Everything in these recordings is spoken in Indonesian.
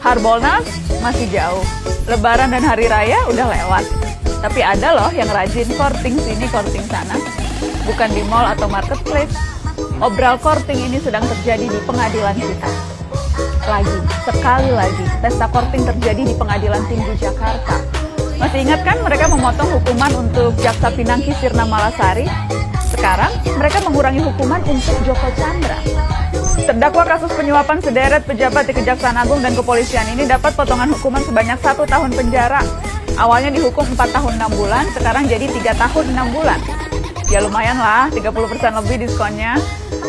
Harbolnas masih jauh. Lebaran dan Hari Raya udah lewat. Tapi ada loh yang rajin courting sini, courting sana. Bukan di mall atau marketplace. Obral courting ini sedang terjadi di pengadilan kita. Sekali lagi, pesta courting terjadi di Pengadilan Tinggi Jakarta. Masih ingat kan mereka memotong hukuman untuk Jaksa Pinangki Sirna Malasari? Sekarang mereka mengurangi hukuman untuk Joko Chandra. Terdakwa kasus penyuapan sederet pejabat di Kejaksaan Agung dan Kepolisian ini dapat potongan hukuman sebanyak 1 tahun penjara. Awalnya dihukum 4 tahun 6 bulan, sekarang jadi 3 tahun 6 bulan. Ya lumayan lah, 30% lebih diskonnya.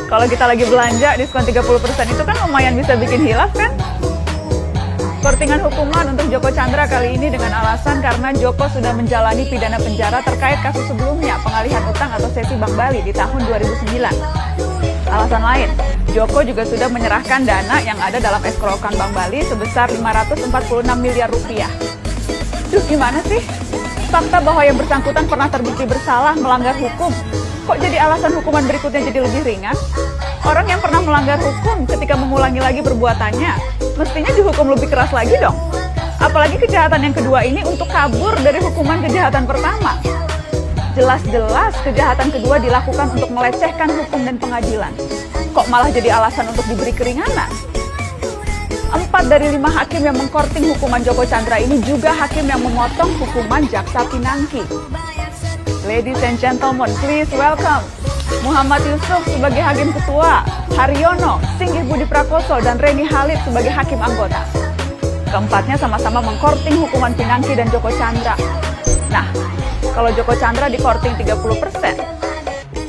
Kalau kita lagi belanja, diskon 30% itu kan lumayan bisa bikin hilaf kan? Courtingan hukuman untuk Joko Chandra kali ini dengan alasan karena Joko sudah menjalani pidana penjara terkait kasus sebelumnya, pengalihan utang atau sesi Bank Bali di tahun 2009. Alasan lain, Joko juga sudah menyerahkan dana yang ada dalam escrow account Bank Bali sebesar 546 miliar rupiah. Duh, gimana sih? Fakta bahwa yang bersangkutan pernah terbukti bersalah melanggar hukum, kok jadi alasan hukuman berikutnya jadi lebih ringan? Orang yang pernah melanggar hukum ketika mengulangi lagi perbuatannya, mestinya dihukum lebih keras lagi dong. Apalagi kejahatan yang kedua ini untuk kabur dari hukuman kejahatan pertama. Jelas-jelas kejahatan kedua dilakukan untuk melecehkan hukum dan pengadilan. Kok malah jadi alasan untuk diberi keringanan? 4 dari 5 hakim yang mengkorting hukuman Joko Chandra ini juga hakim yang memotong hukuman Jaksa Pinangki. Ladies and gentlemen, please welcome Muhammad Yusuf sebagai Hakim Ketua, Haryono, Singgih Budi Prakoso, dan Reni Halid sebagai Hakim Anggota. Keempatnya sama-sama mengkorting hukuman Pinangki dan Joko Chandra. Nah, kalau Joko Chandra dikorting 30%,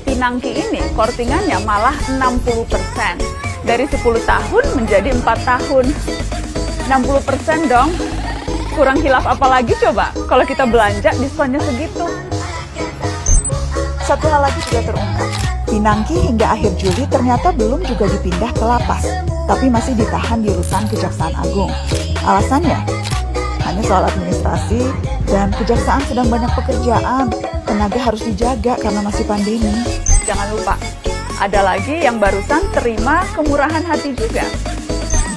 Pinangki ini kortingannya malah 60%. Dari 10 tahun menjadi 4 tahun. 60% dong. Kurang hilaf apa lagi coba kalau kita belanja diskonnya segitu. Satu hal lagi juga terungkap. Pinangki hingga akhir Juli ternyata belum juga dipindah ke lapas, tapi masih ditahan di rutan Kejaksaan Agung. Alasannya hanya soal administrasi dan kejaksaan sedang banyak pekerjaan. Tenaga harus dijaga karena masih pandemi. Jangan lupa, ada lagi yang barusan terima kemurahan hati juga.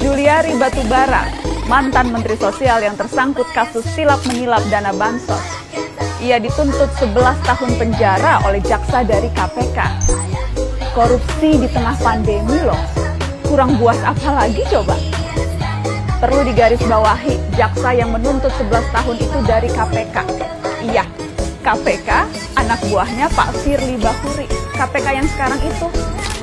Juliari Batubara, mantan Menteri Sosial yang tersangkut kasus silap menyilap dana bansos. Ia dituntut 11 tahun penjara oleh jaksa dari KPK. Korupsi di tengah pandemi loh. Kurang buas apa lagi coba? Perlu digarisbawahi, jaksa yang menuntut 11 tahun itu dari KPK. Iya, KPK, anak buahnya Pak Firly Bahuri. KPK yang sekarang itu,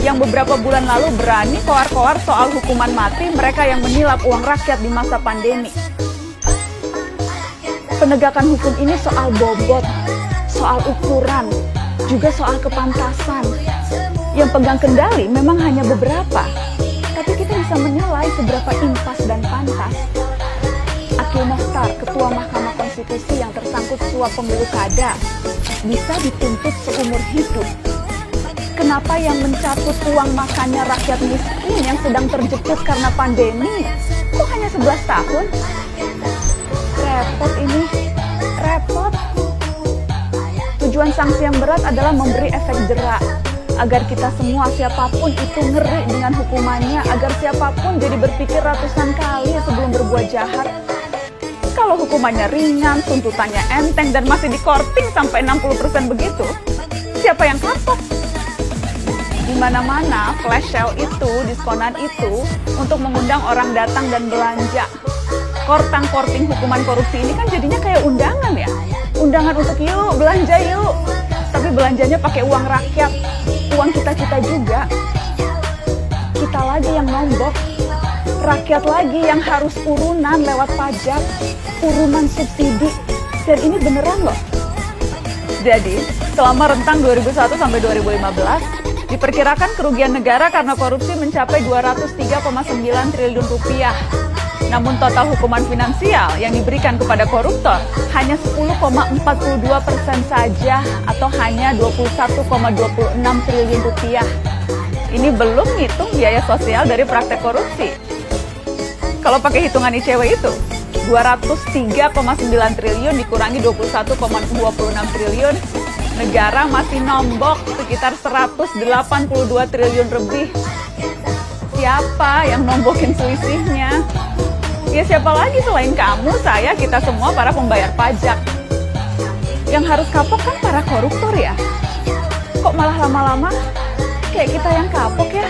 yang beberapa bulan lalu berani koar-koar soal hukuman mati mereka yang menyilap uang rakyat di masa pandemi. Penegakan hukum ini soal bobot, soal ukuran, juga soal kepantasan. Yang pegang kendali memang hanya beberapa, tapi kita bisa menilai seberapa impas dan pantas. Akil Mokhtar, Ketua Mahkamah Konstitusi yang tersangkut suap pemilu kada, bisa dituntut seumur hidup. Kenapa yang mencatut uang makannya rakyat miskin yang sedang terjepit karena pandemi, kok hanya 11 tahun? Repot ini, repot. Tujuan sanksi yang berat adalah memberi efek jerak, agar kita semua siapapun itu ngeri dengan hukumannya, agar siapapun jadi berpikir ratusan kali sebelum berbuat jahat. Kalau hukumannya ringan, tuntutannya enteng, dan masih dikorting sampai 60% begitu, siapa yang kapok? Di mana-mana flash sale itu, diskonan itu, untuk mengundang orang datang dan belanja. Korting hukuman korupsi ini kan jadinya kayak undangan ya. Undangan untuk yuk, belanja yuk. Tapi belanjanya pakai uang rakyat, uang kita-kita juga. Kita lagi yang nombok, rakyat lagi yang harus urunan lewat pajak, urunan subsidi. Dan ini beneran loh. Jadi, selama rentang 2001 sampai 2015, diperkirakan kerugian negara karena korupsi mencapai 203,9 triliun rupiah. Namun total hukuman finansial yang diberikan kepada koruptor hanya 10,42% saja atau hanya 21,26 triliun rupiah. Ini belum ngitung biaya sosial dari praktek korupsi. Kalau pakai hitungan ICW itu, 203,9 triliun dikurangi 21,26 triliun, negara masih nombok sekitar 182 triliun lebih. Siapa yang nombokin selisihnya? Ya siapa lagi selain kamu, saya, kita semua para pembayar pajak. Yang harus kapok kan para koruptor ya. Kok malah lama-lama kayak kita yang kapok ya?